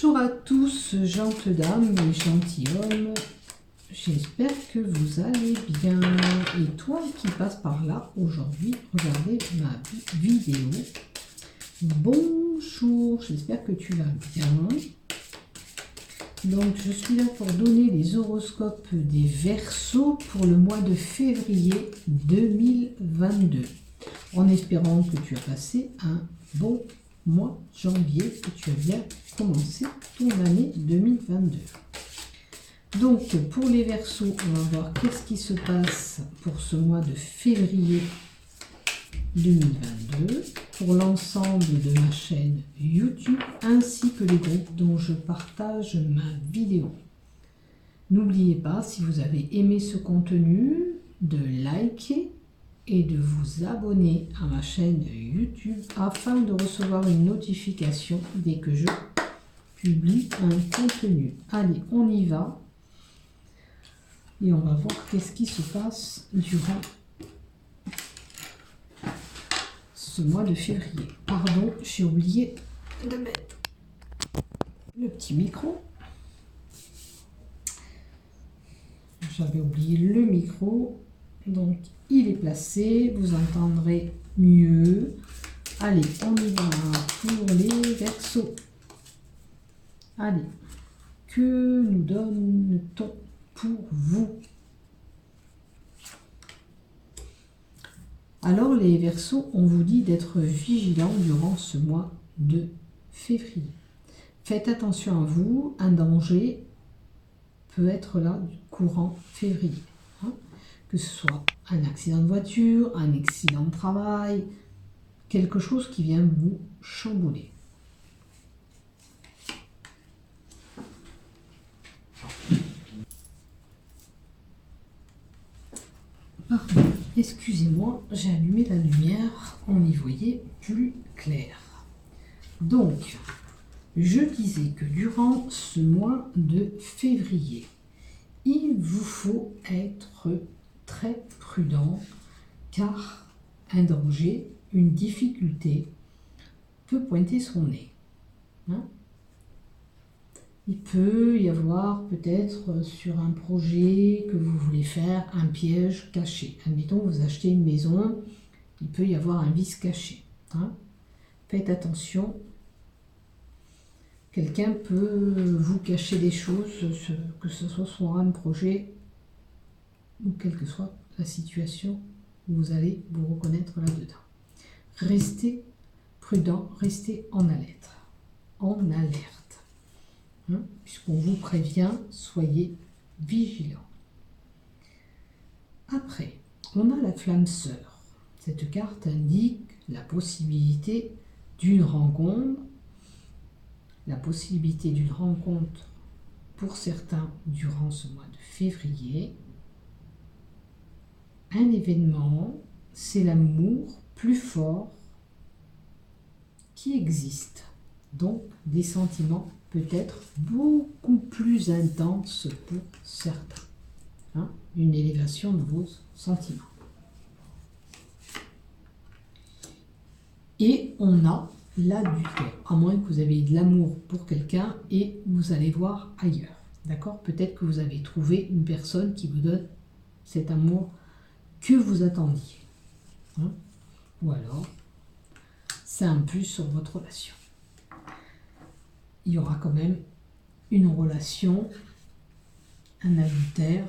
Bonjour à tous, gentes dames et gentilshommes. J'espère que vous allez bien. Et toi qui passes par là aujourd'hui, regardez ma vidéo. Bonjour, j'espère que tu vas bien. Donc, je suis là pour donner les horoscopes des Verseaux pour le mois de février 2022. En espérant que tu as passé un bon mois janvier, que tu as bien commencé ton année 2022. Donc, pour les Verseaux, on va voir qu'est-ce qui se passe pour ce mois de février 2022 pour l'ensemble de ma chaîne YouTube ainsi que les groupes dont je partage ma vidéo. N'oubliez pas, si vous avez aimé ce contenu, de liker et de vous abonner à ma chaîne YouTube afin de recevoir une notification dès que je publie un contenu. Allez, on y va et on va voir qu'est-ce qui se passe durant ce mois de février. Pardon, j'ai oublié de mettre le petit micro. J'avais oublié le micro, donc il est placé, vous entendrez mieux. Allez, on y va pour les Verseaux. Allez, que nous donne-t-on pour vous? Alors les Verseaux, on vous dit d'être vigilants durant ce mois de février. Faites attention à vous, un danger peut être là courant février. Que ce soit un accident de voiture, un accident de travail, quelque chose qui vient vous chambouler. Pardon, excusez-moi, j'ai allumé la lumière, on y voyait plus clair. Donc, je disais que durant ce mois de février, il vous faut être très prudent car un danger, une difficulté peut pointer son nez. Il peut y avoir peut-être sur un projet que vous voulez faire un piège caché. Admettons que vous achetez une maison, il peut y avoir un vice caché. Faites attention. Quelqu'un peut vous cacher des choses, que ce soit sur un projet ou quelle que soit la situation où vous allez vous reconnaître là-dedans. Restez prudent, restez en alerte. Puisqu'on vous prévient, soyez vigilants. Après, on a la flamme sœur. Cette carte indique la possibilité d'une rencontre. La possibilité d'une rencontre pour certains durant ce mois de février. Un événement, c'est l'amour plus fort qui existe. Donc, des sentiments peut-être beaucoup plus intenses pour certains. Une élévation de vos sentiments. Et on a l'adultère, à moins que vous ayez de l'amour pour quelqu'un et vous allez voir ailleurs. D'accord? Peut-être que vous avez trouvé une personne qui vous donne cet amour que vous attendiez. Ou alors, c'est un plus sur votre relation. Il y aura quand même une relation, un adultère,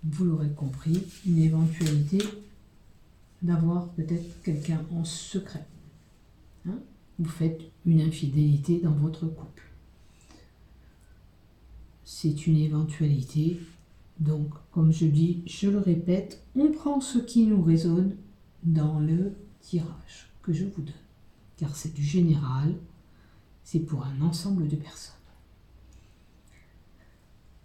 vous l'aurez compris, une éventualité d'avoir peut-être quelqu'un en secret. Vous faites une infidélité dans votre couple. C'est une éventualité. Donc, comme je dis, je le répète, on prend ce qui nous résonne dans le tirage que je vous donne. Car c'est du général, c'est pour un ensemble de personnes.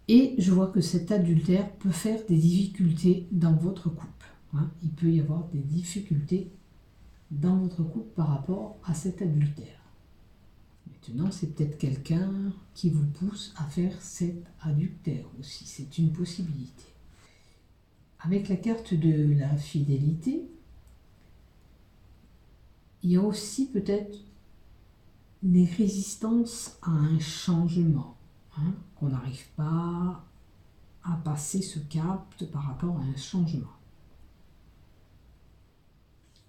Et je vois que cet adultère peut faire des difficultés dans votre couple. Il peut y avoir des difficultés dans votre couple par rapport à cet adultère. Maintenant, c'est peut-être quelqu'un qui vous pousse à faire cet adultère aussi. C'est une possibilité. Avec la carte de la fidélité, il y a aussi peut-être les résistances à un changement, hein, qu'on n'arrive pas à passer ce cap par rapport à un changement.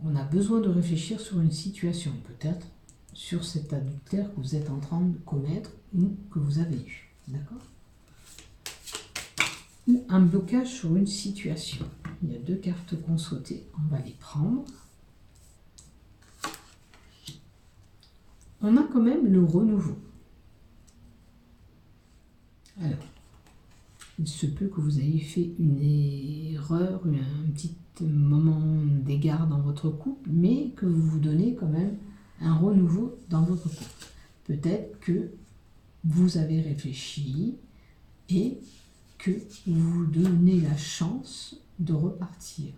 On a besoin de réfléchir sur une situation, peut-être sur cet adultère que vous êtes en train de commettre ou que vous avez eu, d'accord? Ou un blocage sur une situation. Il y a deux cartes qu'on souhaitait, on va les prendre. On a quand même le renouveau. Alors, il se peut que vous ayez fait une erreur, un petit moment d'égard dans votre couple, mais que vous vous donnez quand même un renouveau dans votre couple. Peut-être que vous avez réfléchi et que vous vous donnez la chance de repartir.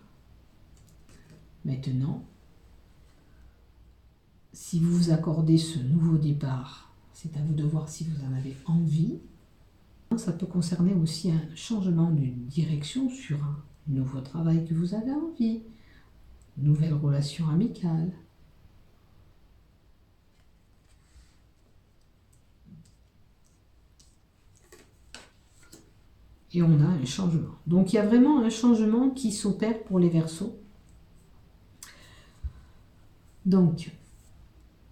Maintenant, si vous vous accordez ce nouveau départ, c'est à vous de voir si vous en avez envie. Ça peut concerner aussi un changement de direction sur un nouveau travail que vous avez envie, une nouvelle relation amicale. Et on a un changement. Donc il y a vraiment un changement qui s'opère pour les Verseaux. Donc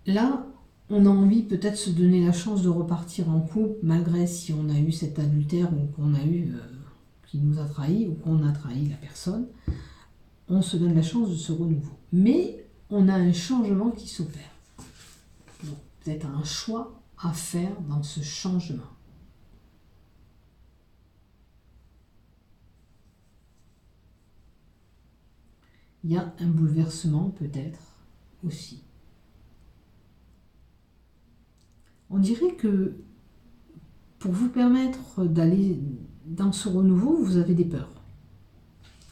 là, on a envie peut-être de se donner la chance de repartir en couple, malgré si on a eu cet adultère ou qu'on a eu qui nous a trahi ou qu'on a trahi la personne. On se donne la chance de ce renouveau. Mais on a un changement qui s'opère. Donc peut-être un choix à faire dans ce changement. Il y a un bouleversement peut-être aussi. On dirait que pour vous permettre d'aller dans ce renouveau, vous avez des peurs.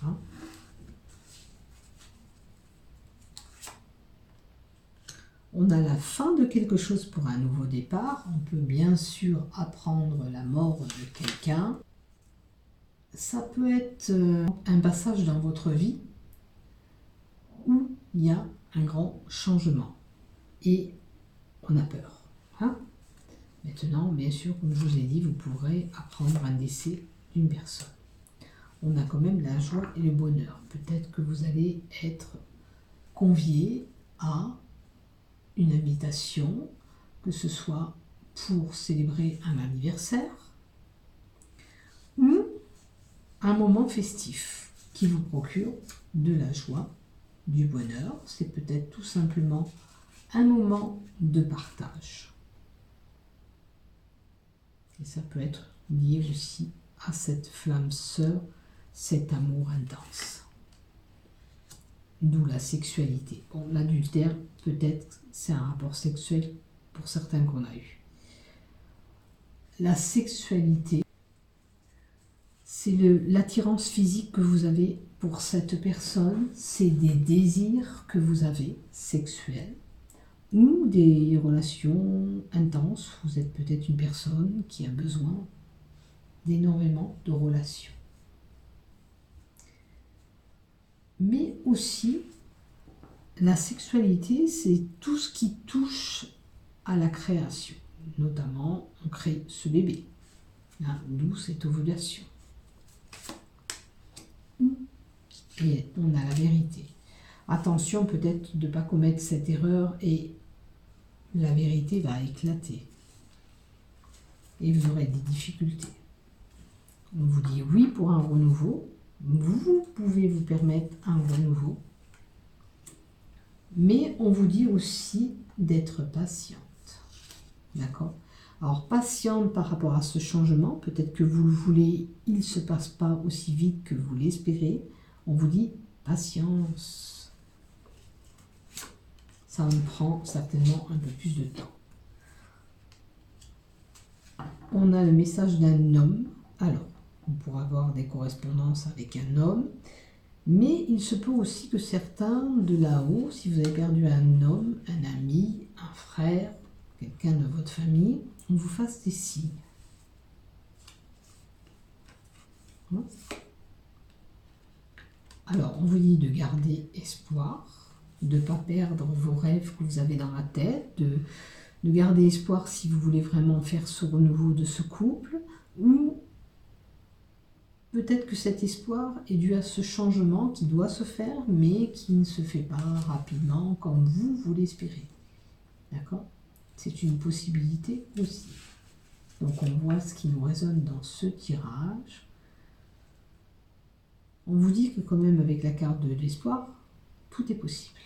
Hein? On a la fin de quelque chose pour un nouveau départ. On peut bien sûr apprendre la mort de quelqu'un. Ça peut être un passage dans votre vie où il y a un grand changement et on a peur. Hein? Maintenant, bien sûr, comme je vous ai dit, vous pourrez apprendre un décès d'une personne. On a quand même la joie et le bonheur. Peut-être que vous allez être convié à une invitation, que ce soit pour célébrer un anniversaire ou un moment festif qui vous procure de la joie, du bonheur. C'est peut-être tout simplement un moment de partage. Et ça peut être lié aussi à cette flamme sœur, cet amour intense. D'où la sexualité. Bon, l'adultère, peut-être, c'est un rapport sexuel pour certains qu'on a eu. La sexualité, c'est l'attirance physique que vous avez pour cette personne, c'est des désirs que vous avez sexuels ou des relations intenses. Vous êtes peut-être une personne qui a besoin d'énormément de relations. Mais aussi, la sexualité, c'est tout ce qui touche à la création. Notamment, on crée ce bébé, hein, d'où cette ovulation. Et on a la vérité. Attention peut-être de ne pas commettre cette erreur et la vérité va éclater. Et vous aurez des difficultés. On vous dit oui pour un renouveau. Vous pouvez vous permettre un renouveau. Mais on vous dit aussi d'être patiente. D'accord ? Alors, patiente par rapport à ce changement. Peut-être que vous le voulez, il ne se passe pas aussi vite que vous l'espérez. On vous dit patience. Ça me prend certainement un peu plus de temps. On a le message d'un homme. Alors, on pourra avoir des correspondances avec un homme. Mais il se peut aussi que certains de là-haut, si vous avez perdu un homme, un ami, un frère, quelqu'un de votre famille, on vous fasse des signes. Alors, on vous dit de garder espoir, de ne pas perdre vos rêves que vous avez dans la tête, de garder espoir si vous voulez vraiment faire ce renouveau de ce couple, ou peut-être que cet espoir est dû à ce changement qui doit se faire, mais qui ne se fait pas rapidement comme vous l'espérez. D'accord? C'est une possibilité aussi. Donc on voit ce qui nous résonne dans ce tirage. On vous dit que quand même avec la carte de l'espoir, tout est possible.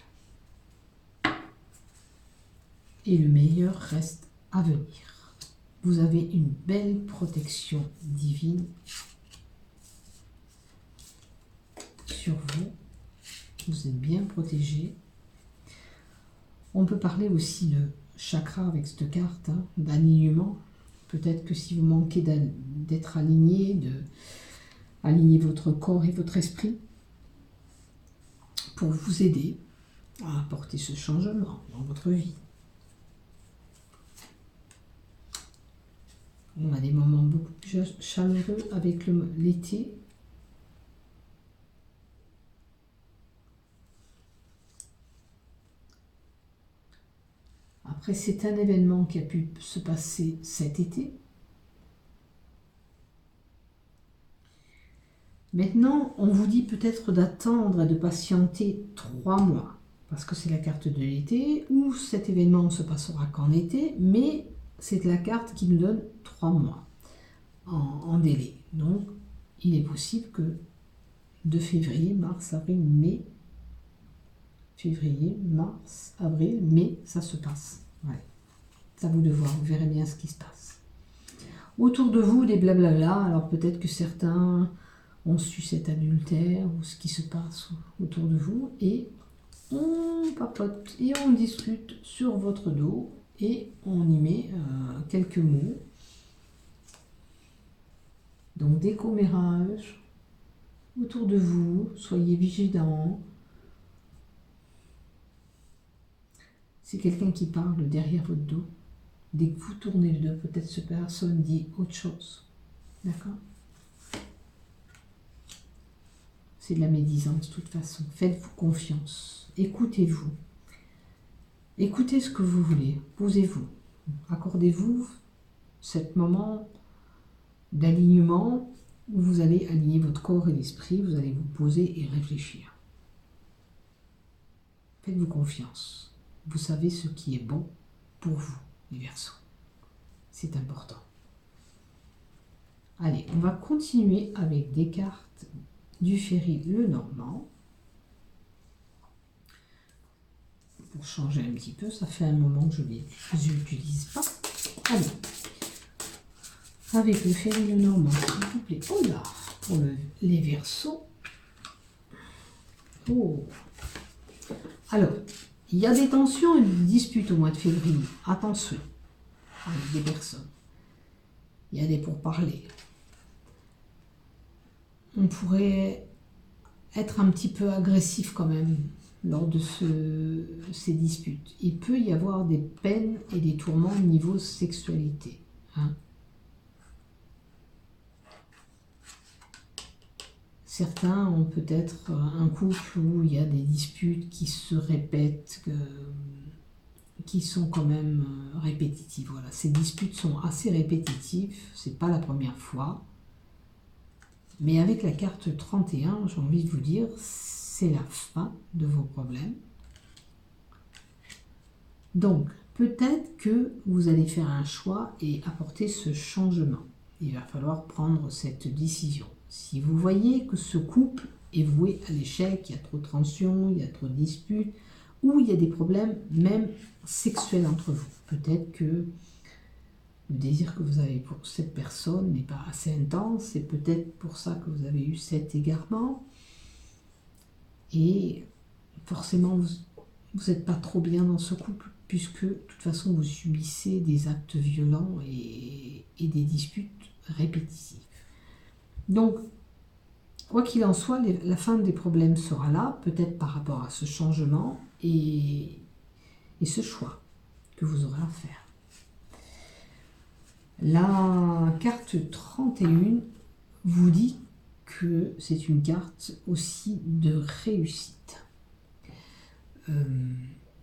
Et le meilleur reste à venir. Vous avez une belle protection divine sur vous. Vous êtes bien protégé. On peut parler aussi de chakra avec cette carte, hein, d'alignement. Peut-être que si vous manquez d'être aligné, aligner votre corps et votre esprit pour vous aider à apporter ce changement dans votre vie. On a des moments beaucoup plus chaleureux avec l'été. Après, c'est un événement qui a pu se passer cet été. Maintenant, on vous dit peut-être d'attendre et de patienter 3 mois, parce que c'est la carte de l'été, ou cet événement ne se passera qu'en été, mais c'est la carte qui nous donne 3 mois en délai. Donc, il est possible que de février, mars, avril, mai, février, mars, avril, mai, ça se passe. Ouais. C'est à vous de voir, vous verrez bien ce qui se passe. Autour de vous, des blablabla, alors peut-être que certains ont su cet adultère ou ce qui se passe autour de vous, et on papote et on discute sur votre dos et on y met quelques mots. Donc des commérages autour de vous, soyez vigilants. C'est quelqu'un qui parle derrière votre dos. Dès que vous tournez le dos, peut-être cette personne dit autre chose. D'accord? C'est de la médisance de toute façon. Faites-vous confiance. Écoutez-vous. Écoutez ce que vous voulez. Posez-vous. Accordez-vous ce moment d'alignement où vous allez aligner votre corps et l'esprit. Vous allez vous poser et réfléchir. Faites-vous confiance. Vous savez ce qui est bon pour vous, les Verseaux. C'est important. Allez, on va continuer avec des cartes du Ferry Lenormand. Pour changer un petit peu, ça fait un moment que je ne les utilise pas. Allez, avec le Ferry Lenormand, s'il vous plaît. Oh là, pour les Verseaux. Oh. Alors, il y a des tensions et des disputes au mois de février. Attention, avec des personnes. Il y a des pourparlers. On pourrait être un petit peu agressif quand même lors de ces disputes. Il peut y avoir des peines et des tourments au niveau sexualité. Hein. Certains ont peut-être un couple où il y a des disputes qui se répètent, qui sont quand même répétitives. Voilà. Ces disputes sont assez répétitives, c'est pas la première fois. Mais avec la carte 31, j'ai envie de vous dire, c'est la fin de vos problèmes. Donc, peut-être que vous allez faire un choix et apporter ce changement. Il va falloir prendre cette décision. Si vous voyez que ce couple est voué à l'échec, il y a trop de tensions, il y a trop de disputes, ou il y a des problèmes même sexuels entre vous, peut-être que le désir que vous avez pour cette personne n'est pas assez intense, c'est peut-être pour ça que vous avez eu cet égarement. Et forcément, vous n'êtes pas trop bien dans ce couple, puisque de toute façon, vous subissez des actes violents et des disputes répétitives. Donc, quoi qu'il en soit, la fin des problèmes sera là, peut-être par rapport à ce changement et ce choix que vous aurez à faire. La carte 31 vous dit que c'est une carte aussi de réussite.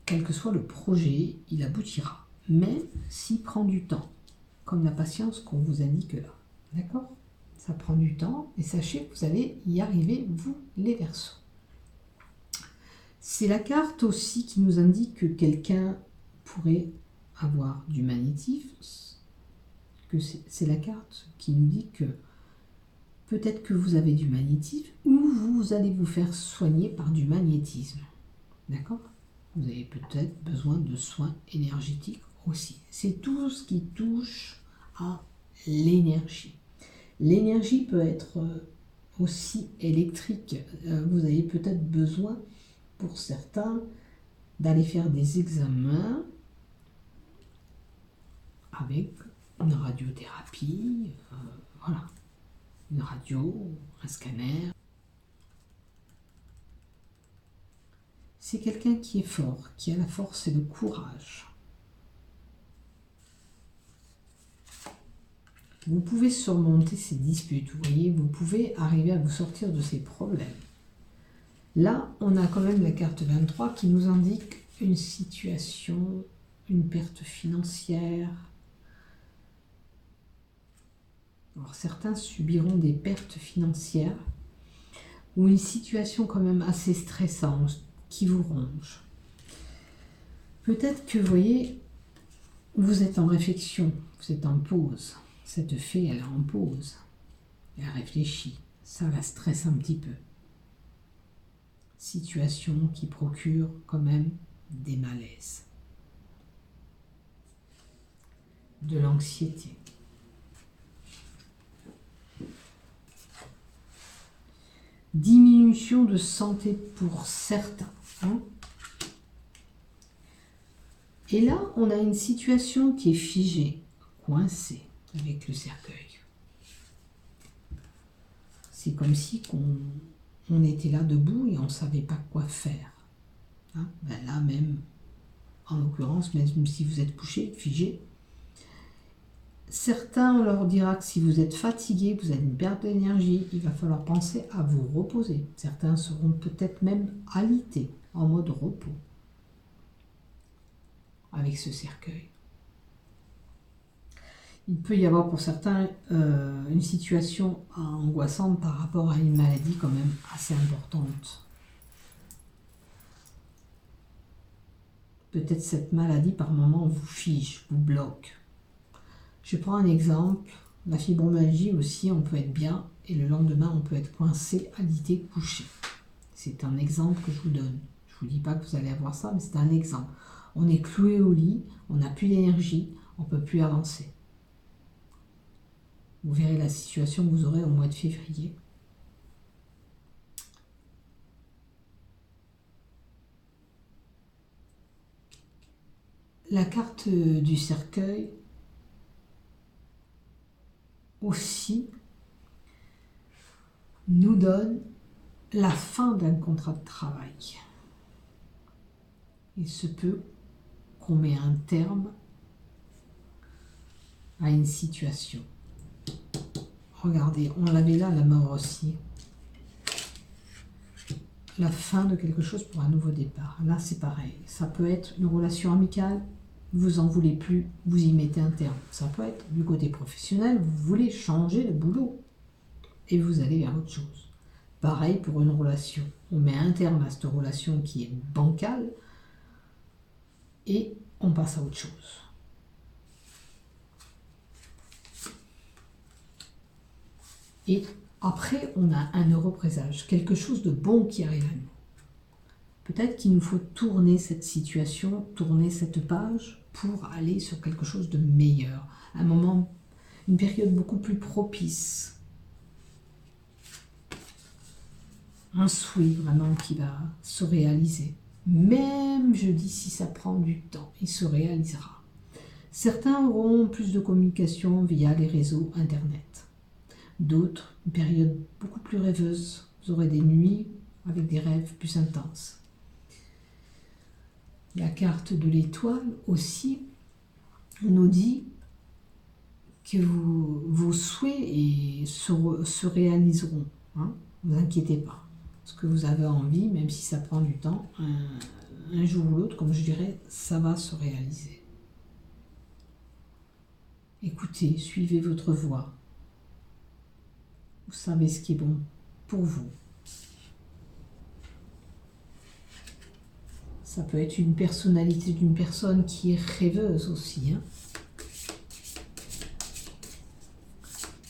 Quel que soit le projet, il aboutira. même s'il prend du temps, comme la patience qu'on vous indique là. D'accord? Ça prend du temps et sachez que vous allez y arriver, vous les Verseaux. C'est la carte aussi qui nous indique que quelqu'un pourrait avoir du magnétisme, que c'est la carte qui nous dit que peut-être que vous avez du magnétisme ou vous allez vous faire soigner par du magnétisme. D'accord? Vous avez peut-être besoin de soins énergétiques aussi. C'est tout ce qui touche à l'énergie. L'énergie peut être aussi électrique. Vous avez peut-être besoin, pour certains, d'aller faire des examens avec une radiothérapie, voilà, une radio, un scanner. C'est quelqu'un qui est fort, qui a la force et le courage. Vous pouvez surmonter ces disputes, vous voyez, vous pouvez arriver à vous sortir de ces problèmes. Là, on a quand même la carte 23 qui nous indique une situation, une perte financière. Alors certains subiront des pertes financières ou une situation quand même assez stressante qui vous ronge. Peut-être que, vous voyez, vous êtes en réflexion, vous êtes en pause. Cette fée, elle est en pause. Elle réfléchit. Ça la stresse un petit peu. Situation qui procure quand même des malaises. De l'anxiété. Diminution de santé pour certains. Hein. Et là, on a une situation qui est figée, coincée avec le cercueil. C'est comme si on était là debout et on ne savait pas quoi faire. Hein. Ben là même, en l'occurrence, même si vous êtes couché, figé, certains, on leur dira que si vous êtes fatigué, vous avez une perte d'énergie, il va falloir penser à vous reposer. Certains seront peut-être même alités, en mode repos, avec ce cercueil. Il peut y avoir pour certains une situation angoissante par rapport à une maladie quand même assez importante. Peut-être cette maladie par moment vous fige, vous bloque. Je prends un exemple, la fibromyalgie aussi, on peut être bien et le lendemain on peut être coincé, alité, couché. C'est un exemple que je vous donne. Je ne vous dis pas que vous allez avoir ça, mais c'est un exemple. On est cloué au lit, on n'a plus d'énergie, on ne peut plus avancer. Vous verrez la situation que vous aurez au mois de février. La carte du cercueil aussi nous donne la fin d'un contrat de travail. Il se peut qu'on mette un terme à une situation. Regardez, on l'avait là, la mort aussi. La fin de quelque chose pour un nouveau départ. Là, c'est pareil. Ça peut être une relation amicale, vous en voulez plus, vous y mettez un terme. Ça peut être du côté professionnel, vous voulez changer le boulot et vous allez vers autre chose. Pareil pour une relation. On met un terme à cette relation qui est bancale et on passe à autre chose. Et après, on a un heureux présage, quelque chose de bon qui arrive à nous. Peut-être qu'il nous faut tourner cette situation, tourner cette page pour aller sur quelque chose de meilleur. Un moment, une période beaucoup plus propice. Un souhait vraiment qui va se réaliser. Même, je dis, si ça prend du temps, il se réalisera. Certains auront plus de communication via les réseaux Internet. D'autres, une période beaucoup plus rêveuse. Vous aurez des nuits avec des rêves plus intenses. La carte de l'étoile aussi nous dit que vos souhaits se réaliseront. Hein, ne vous inquiétez pas. Ce que vous avez envie, même si ça prend du temps, un jour ou l'autre, comme je dirais, ça va se réaliser. Écoutez, suivez votre voie. Vous savez ce qui est bon pour vous. Ça peut être une personnalité d'une personne qui est rêveuse aussi. Hein.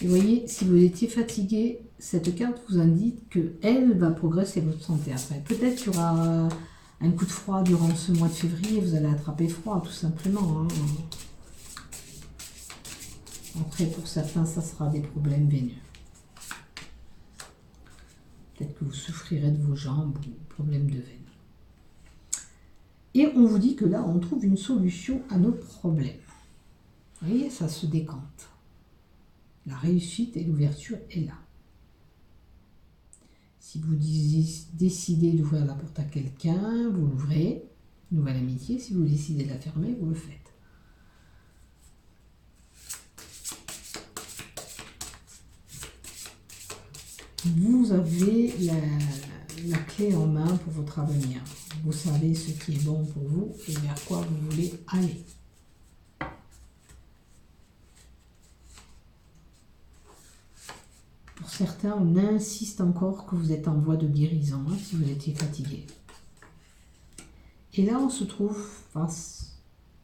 Et vous voyez, si vous étiez fatigué, cette carte vous indique qu'elle va progresser votre santé après. Peut-être qu'il y aura un coup de froid durant ce mois de février, vous allez attraper froid tout simplement. Hein. Après, pour certains, ça sera des problèmes veineux. Peut-être que vous souffrirez de vos jambes ou problèmes de veine. Et on vous dit que là, on trouve une solution à nos problèmes. Vous voyez, ça se décante. La réussite et l'ouverture est là. Si vous décidez d'ouvrir la porte à quelqu'un, vous l'ouvrez. Nouvelle amitié. Si vous décidez de la fermer, vous le faites. Vous avez la clé en main pour votre avenir. Vous savez ce qui est bon pour vous et vers quoi vous voulez aller. Pour certains, on insiste encore que vous êtes en voie de guérison, hein, si vous étiez fatigué. Et là, on se trouve face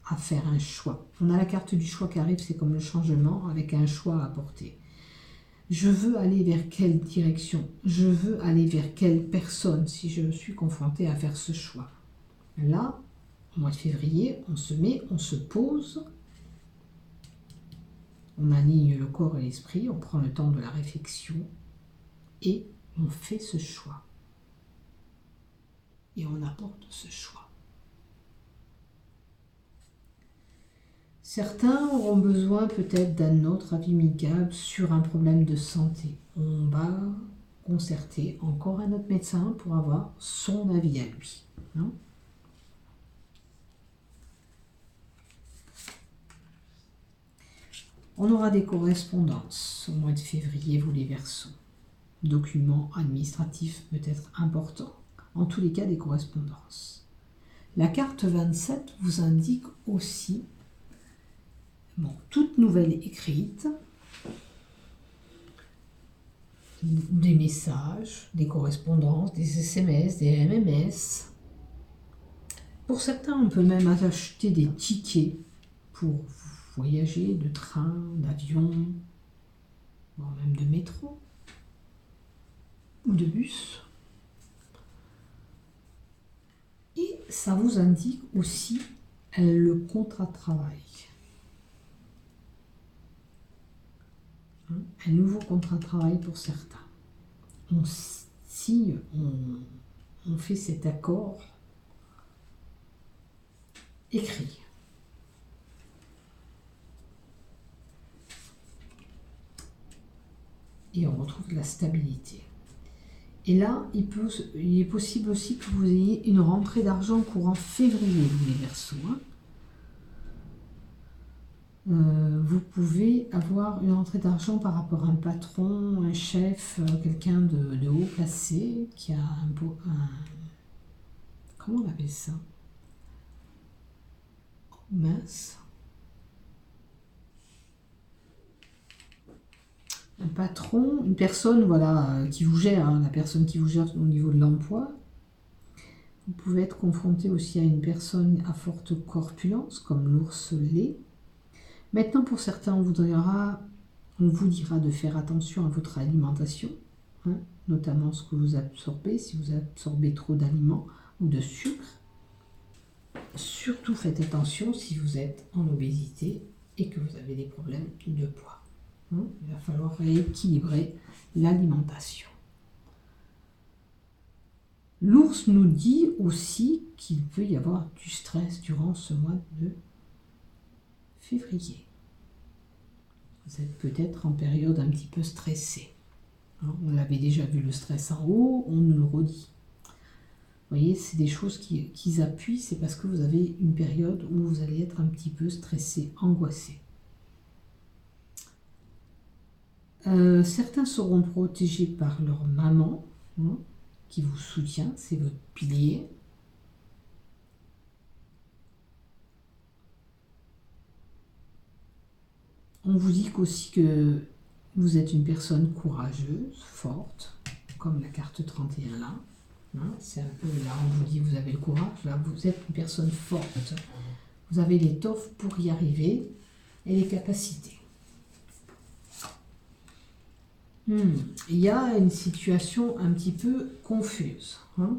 à faire un choix. On a la carte du choix qui arrive, c'est comme le changement, avec un choix à apporter. Je veux aller vers quelle direction? Je veux aller vers quelle personne si je suis confrontée à faire ce choix? Là, au mois de février, on se met, on se pose, on aligne le corps et l'esprit, on prend le temps de la réflexion et on fait ce choix. Et on apporte ce choix. Certains auront besoin peut-être d'un autre avis médical sur un problème de santé. On va concerter encore un autre médecin pour avoir son avis à lui. Hein. On aura des correspondances au mois de février, vous les Verseaux. Documents administratifs peut-être importants. En tous les cas, des correspondances. La carte 27 vous indique aussi toute nouvelle écrite, des messages, des correspondances, des SMS, des MMS. Pour certains, on peut même acheter des tickets pour voyager de train, d'avion, voire même de métro ou de bus. Et ça vous indique aussi le contrat de travail. Un nouveau contrat de travail pour certains. On signe, on fait cet accord écrit. Et on retrouve de la stabilité. Et là, il est possible aussi que vous ayez une rentrée d'argent courant février, vous les Verseaux. Vous pouvez avoir une rentrée d'argent par rapport à un patron, un chef, quelqu'un de haut placé qui a comment on appelle ça? Oh, mince. Un patron, une personne voilà, qui vous gère, hein, la personne qui vous gère au niveau de l'emploi. Vous pouvez être confronté aussi à une personne à forte corpulence, comme l'ours laid. Maintenant, pour certains, on vous dira de faire attention à votre alimentation, hein, notamment ce que vous absorbez, si vous absorbez trop d'aliments ou de sucre. Surtout faites attention si vous êtes en obésité et que vous avez des problèmes de poids. Hein, il va falloir rééquilibrer l'alimentation. L'ours nous dit aussi qu'il peut y avoir du stress durant ce mois de février. Vous êtes peut-être en période un petit peu stressée. On l'avait déjà vu le stress en haut, on nous le redit. Vous voyez, c'est des choses qui appuient, c'est parce que vous avez une période où vous allez être un petit peu stressé, angoissé. Certains seront protégés par leur maman, hein, qui vous soutient, c'est votre pilier. On vous dit aussi que vous êtes une personne courageuse, forte, comme la carte 31 là. Hein, c'est un peu là, on vous dit vous avez le courage, là vous êtes une personne forte. Vous avez l'étoffe pour y arriver et les capacités. Il y a une situation un petit peu confuse. Hein.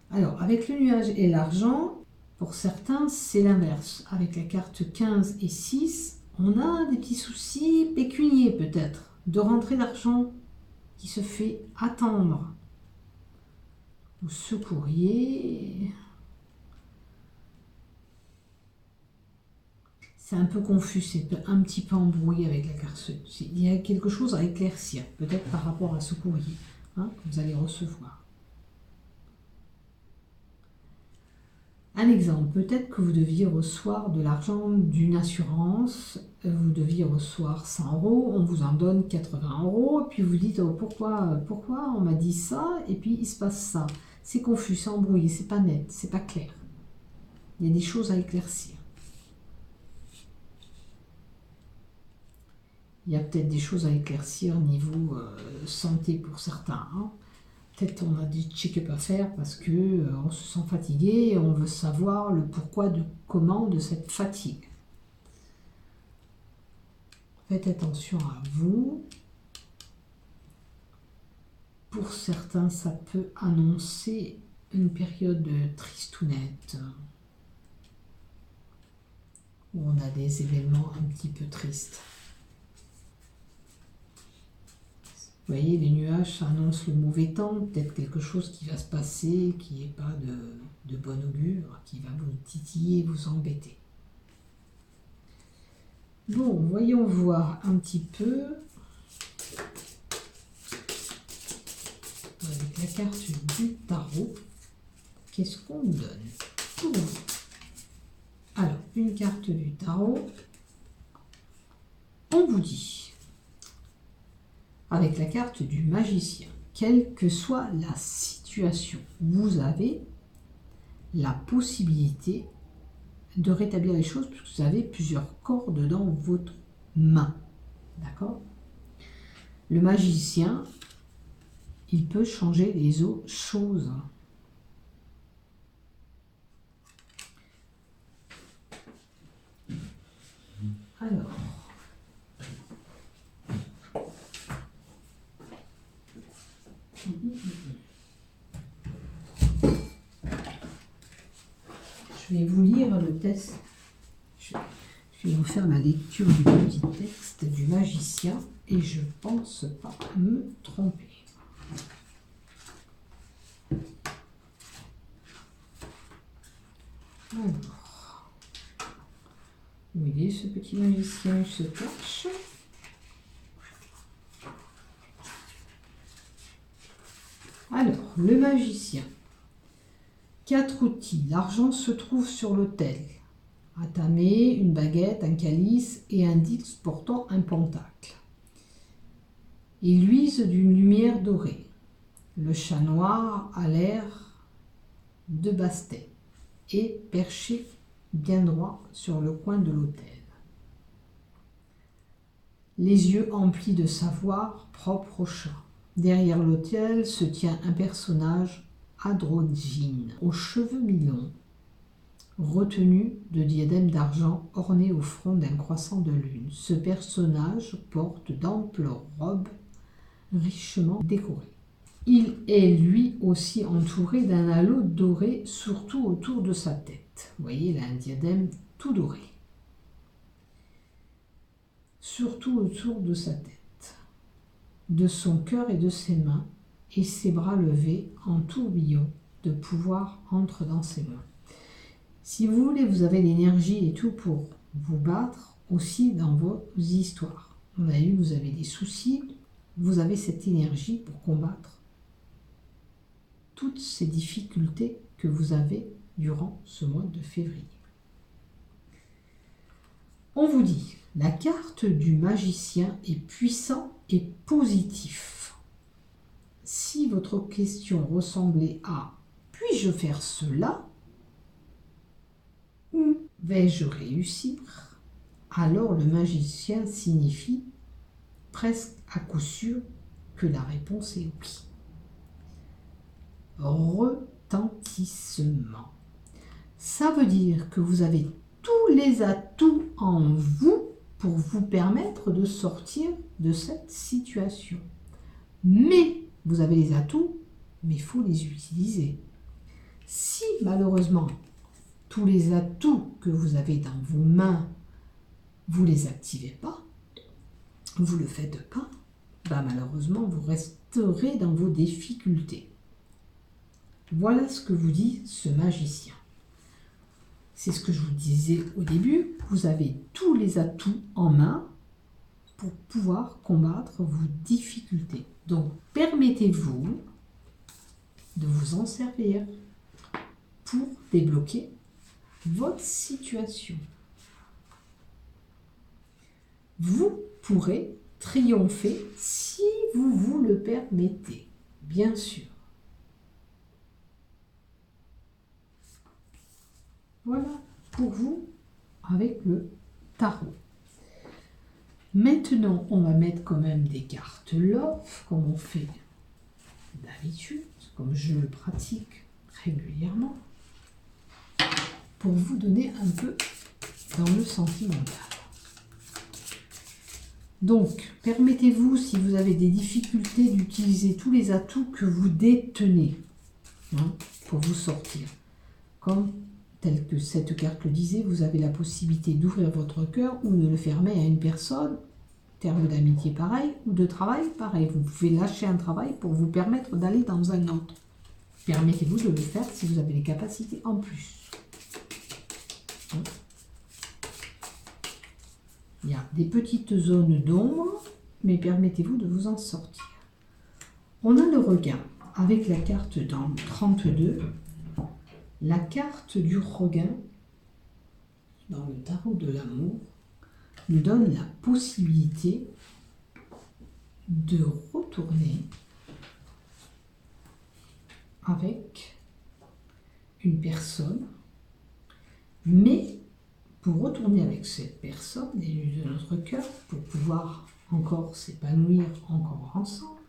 Alors, avec le nuage et l'argent, pour certains, c'est l'inverse. Avec la carte 15 et 6, on a des petits soucis pécuniers peut-être, de rentrée d'argent qui se fait attendre. Ou ce courrier... C'est un peu confus, c'est un petit peu embrouillé avec la carte. Il y a quelque chose à éclaircir, peut-être par rapport à ce courrier hein, que vous allez recevoir. Un exemple, peut-être que vous deviez recevoir de l'argent d'une assurance, vous deviez recevoir 100 €, on vous en donne 80 €, et puis vous dites oh, pourquoi on m'a dit ça, et puis il se passe ça. C'est confus, c'est embrouillé, c'est pas net, c'est pas clair. Il y a des choses à éclaircir. Il y a peut-être des choses à éclaircir au niveau santé pour certains. Hein. Peut-être on a des check-up à faire parce qu'on se sent fatigué et on veut savoir le pourquoi de comment de cette fatigue. Faites attention à vous. Pour certains, ça peut annoncer une période tristounette où on a des événements un petit peu tristes. Vous voyez, les nuages, ça annonce le mauvais temps, peut-être quelque chose qui va se passer, qui n'est pas de bon augure, qui va vous titiller, vous embêter. Bon, voyons voir un petit peu, avec la carte du tarot, qu'est-ce qu'on nous donne? Alors, une carte du tarot, on vous dit... Avec la carte du magicien, quelle que soit la situation, vous avez la possibilité de rétablir les choses puisque vous avez plusieurs cordes dans votre main. D'accord? Le magicien, il peut changer les choses. Alors... Je vais vous lire le texte. Je vais vous faire la lecture du petit texte du magicien et je pense pas me tromper. Alors, où il est ce petit magicien? Il se cache. Alors, le magicien. 4 outils. L'argent se trouve sur l'autel. Un tamé, une baguette, un calice et un dix portant un pentacle. Il luise d'une lumière dorée. Le chat noir a l'air de basse-tête et perché bien droit sur le coin de l'autel. Les yeux emplis de savoir propre au chat. Derrière l'autel se tient un personnage androgyne, aux cheveux mi-longs, retenu de diadèmes d'argent ornés au front d'un croissant de lune. Ce personnage porte d'amples robes richement décorées. Il est lui aussi entouré d'un halo doré, surtout autour de sa tête. Vous voyez, il a un diadème tout doré. Surtout autour de sa tête, de son cœur et de ses mains, et ses bras levés en tourbillon de pouvoir entrent dans ses mains. Si vous voulez, vous avez l'énergie et tout pour vous battre aussi dans vos histoires. On a vu que vous avez des soucis, vous avez cette énergie pour combattre toutes ces difficultés que vous avez durant ce mois de février. On vous dit, la carte du magicien est puissant et positif. Si votre question ressemblait à « puis-je faire cela ?» ou « vais-je réussir ?» alors le magicien signifie presque à coup sûr que la réponse est oui. Retentissement. Ça veut dire que vous avez tous les atouts en vous pour vous permettre de sortir de cette situation. Mais vous avez les atouts, mais il faut les utiliser. Si malheureusement tous les atouts que vous avez dans vos mains, vous ne les activez pas, vous ne le faites pas, malheureusement vous resterez dans vos difficultés. Voilà ce que vous dit ce magicien. C'est ce que je vous disais au début, vous avez tous les atouts en main pour pouvoir combattre vos difficultés. Donc permettez-vous de vous en servir pour débloquer votre situation. Vous pourrez triompher si vous vous le permettez, bien sûr. Voilà pour vous avec le tarot. Maintenant, on va mettre quand même des cartes love, comme on fait d'habitude, comme je le pratique régulièrement, pour vous donner un peu dans le sentimental. Donc, permettez-vous, si vous avez des difficultés, d'utiliser tous les atouts que vous détenez pour vous sortir. Comme tel que cette carte le disait, vous avez la possibilité d'ouvrir votre cœur ou de le fermer à une personne, terme d'amitié pareil, ou de travail pareil. Vous pouvez lâcher un travail pour vous permettre d'aller dans un autre. Permettez-vous de le faire si vous avez les capacités en plus. Il y a des petites zones d'ombre, mais permettez-vous de vous en sortir. On a le regain avec la carte dans 32. La carte du regain, dans le tarot de l'amour, nous donne la possibilité de retourner avec une personne, mais pour retourner avec cette personne et de notre cœur, pour pouvoir encore s'épanouir encore ensemble,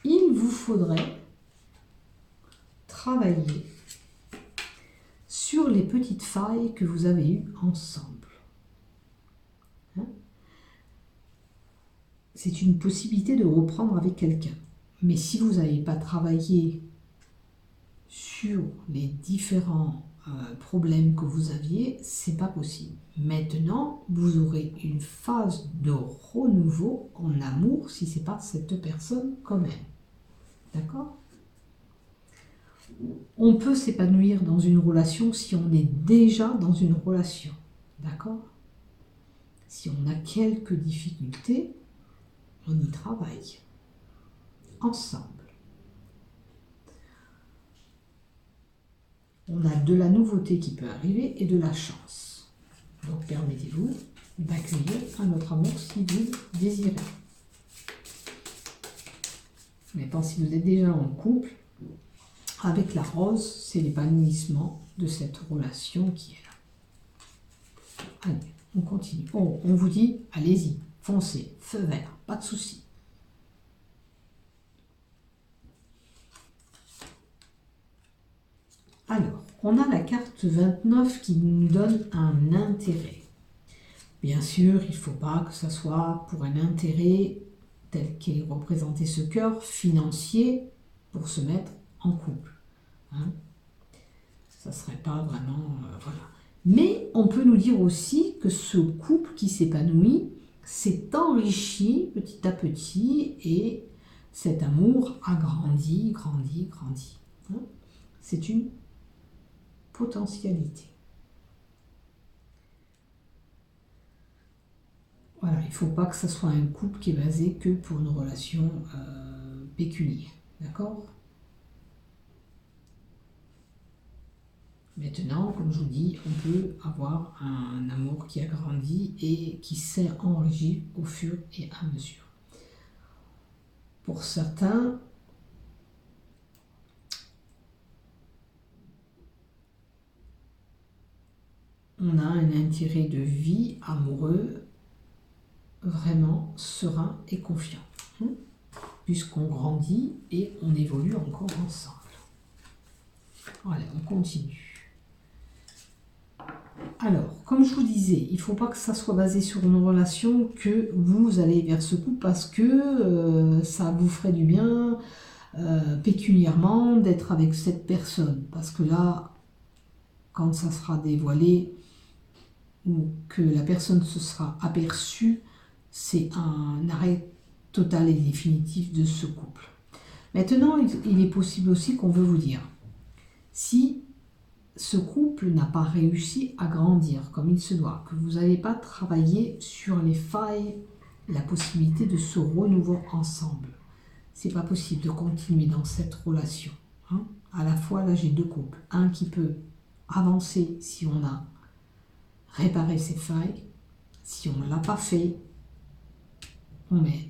il vous faudrait travailler sur les petites failles que vous avez eues ensemble. C'est une possibilité de reprendre avec quelqu'un. Mais si vous n'avez pas travaillé sur les différents problèmes que vous aviez, c'est pas possible. Maintenant, vous aurez une phase de renouveau en amour si c'est pas cette personne quand même. D'accord ? On peut s'épanouir dans une relation si on est déjà dans une relation. D'accord ? Si on a quelques difficultés, on y travaille. Ensemble. On a de la nouveauté qui peut arriver et de la chance. Donc permettez-vous d'accueillir un autre amour si vous désirez. Maintenant, si vous êtes déjà en couple, avec la rose, c'est l'épanouissement de cette relation qui est là. Allez, on continue. Oh, on vous dit, allez-y, foncez, feu vert, pas de souci. Alors, on a la carte 29 qui nous donne un intérêt. Bien sûr, il ne faut pas que ça soit pour un intérêt tel qu'est représenté ce cœur financier pour se mettre en couple. Ça ne serait pas vraiment... voilà. Mais on peut nous dire aussi que ce couple qui s'épanouit s'est enrichi petit à petit et cet amour a grandi. C'est une potentialité. Voilà, il ne faut pas que ce soit un couple qui est basé que pour une relation pécuniaire. D'accord ? Maintenant, comme je vous dis, on peut avoir un amour qui a grandi et qui s'est enrichi au fur et à mesure. Pour certains, on a un intérêt de vie amoureux vraiment serein et confiant. Puisqu'on grandit et on évolue encore ensemble. Allez, on continue. Alors, comme je vous disais, il ne faut pas que ça soit basé sur une relation que vous allez vers ce couple parce que ça vous ferait du bien pécuniairement d'être avec cette personne. Parce que là, quand ça sera dévoilé ou que la personne se sera aperçue, c'est un arrêt total et définitif de ce couple. Maintenant, il est possible aussi qu'on veut vous dire, si ce couple n'a pas réussi à grandir comme il se doit, que vous n'avez pas travaillé sur les failles, la possibilité de se renouveler ensemble, c'est pas possible de continuer dans cette relation. À la fois, là, j'ai deux couples. Un qui peut avancer si on a réparé ses failles. Si on ne l'a pas fait, on met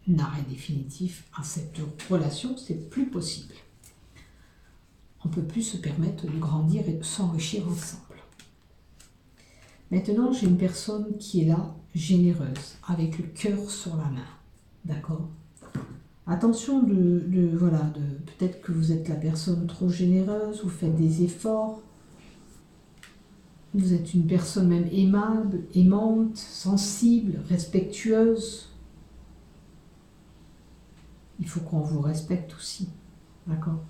un arrêt définitif à cette relation, c'est plus possible. On ne peut plus se permettre de grandir et de s'enrichir ensemble. Maintenant, j'ai une personne qui est là, généreuse, avec le cœur sur la main. D'accord ? Attention peut-être que vous êtes la personne trop généreuse, vous faites des efforts, vous êtes une personne même aimable, aimante, sensible, respectueuse. Il faut qu'on vous respecte aussi, d'accord ?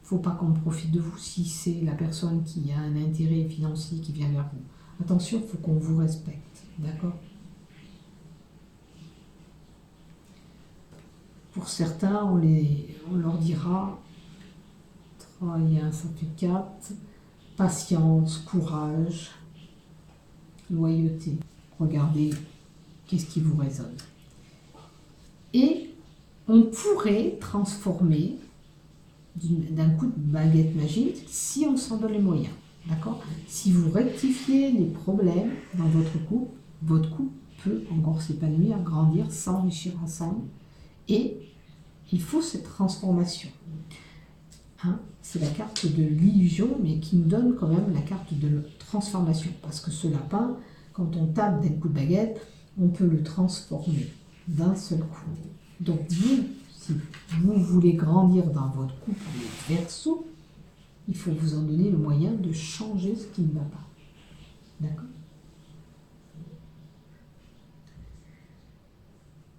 Il ne faut pas qu'on profite de vous si c'est la personne qui a un intérêt financier qui vient vers vous. Attention, il faut qu'on vous respecte, d'accord ? Pour certains, on leur dira, ça fait 4, patience, courage, loyauté. Regardez, qu'est-ce qui vous résonne. Et on pourrait transformer d'un coup de baguette magique si on s'en donne les moyens. D'accord ? Si vous rectifiez les problèmes dans votre couple peut encore s'épanouir, grandir, s'enrichir ensemble. Et il faut cette transformation. C'est la carte de l'illusion, mais qui nous donne quand même la carte de la transformation. Parce que ce lapin, quand on tape d'un coup de baguette, on peut le transformer d'un seul coup. Donc vous, si vous voulez grandir dans votre couple les Verseaux, il faut vous en donner le moyen de changer ce qui ne va pas. D'accord ?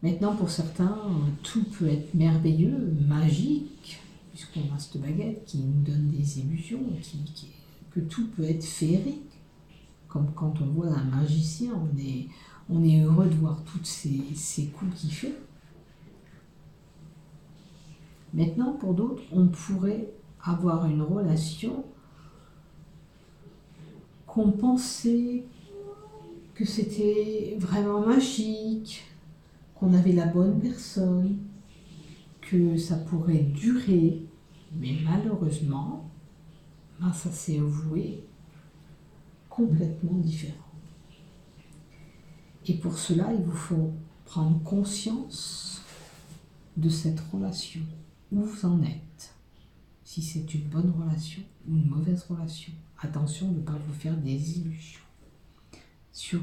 Maintenant, pour certains, tout peut être merveilleux, magique, puisqu'on a cette baguette qui nous donne des illusions, que tout peut être féerique. Comme quand on voit un magicien, on est heureux de voir toutes ces coups qu'il fait. Maintenant, pour d'autres, on pourrait avoir une relation qu'on pensait que c'était vraiment magique, qu'on avait la bonne personne, que ça pourrait durer, mais malheureusement, ça s'est avoué complètement différent. Et pour cela, il vous faut prendre conscience de cette relation, où vous en êtes, si c'est une bonne relation ou une mauvaise relation. Attention de ne pas vous faire des illusions sur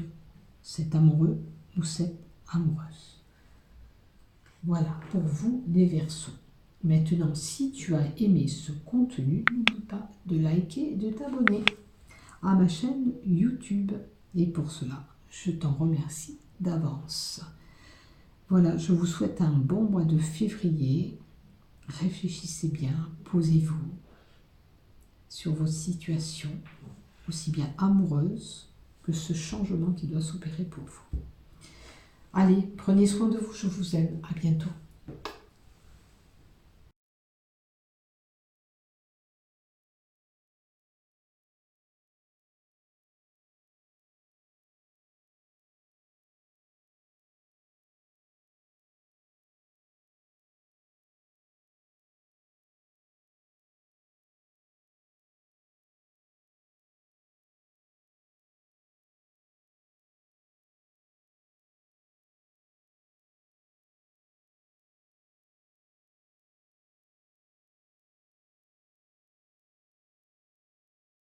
cet amoureux ou cette amoureuse. Voilà pour vous les Verseaux. Maintenant, si tu as aimé ce contenu, n'oublie pas de liker et de t'abonner à ma chaîne YouTube. Et pour cela, je t'en remercie d'avance. Voilà, je vous souhaite un bon mois de février. Réfléchissez bien, posez-vous sur vos situations, aussi bien amoureuses que ce changement qui doit s'opérer pour vous. Allez, prenez soin de vous, je vous aime, à bientôt.